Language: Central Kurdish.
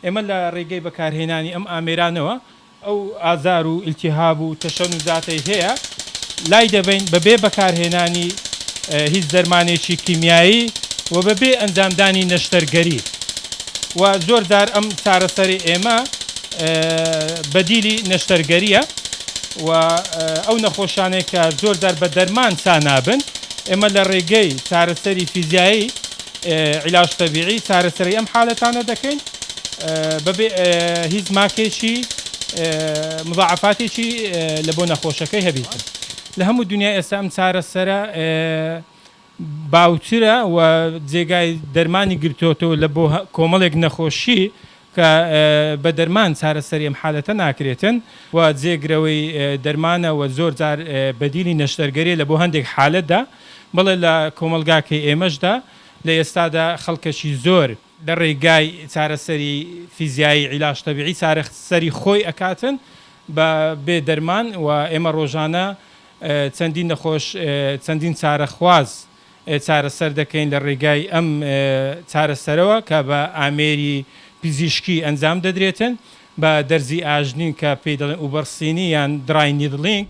ئێمە لە ڕێگەی بەکارهێنانی ئەم ئامێرانەوە ئەو ئازار و ئیلتیهاب و تەشەنوزاتەی هەیە لای دەبین بەبێ بەکارهێنانی هیچ دەرمانێکی کیمیایی و بەبێ ئەنجامدانی نەشتەرگەری و زۆر جار ئەم چارەسەری ئێمە بەدیلی نەشتەرگەریە و ئەو نەخۆشانێک کە زۆر جار بە دەرمان سانابن ئێمە لە ڕێگەی چارەسەری فیزیایی عیلاج تەبیعی چارەسەری ئەم حالەتانە دەکەین بەبێ هیچ ماکێکی مضاعفاتێکی لە بۆ نەخۆشەکەی هەبیتن لە هەموو دنیای ئێستا ئەم چارەسەرە باوترە و جێگای دەرمانی گرتوۆتەوە لە بۆ کۆمەڵێک نەخۆشی کە بە دەرمان چارەسەری ئەم حالەتە ناکرێتن و جێگرەوەی دەرمانە و زۆر جار بەدیلی نەشتەرگەری لە بۆ هەندێک حالەتدا بەڵێ لە کۆمەلگاکەی ئێمەشدا لە ئێستادا خەڵکەشی زۆر لە ڕێگای چارەسەری فیزیایی عیلاج تەبیعی چارەسەری خۆی ئەکاتن بە بێ دەرمان و ئێمە ڕۆژانە چەندین نەخۆش چەندین چارەخواز چارەسەر دەکەین لە ڕێگای ئەم چارەسەرەوە کە بە ئامێری پزیشکی ئەنجام دەدرێتن بە دەرزی ئاژنین کە پێی دەڵێن ئوبەرسینی یان دراینیدلینگ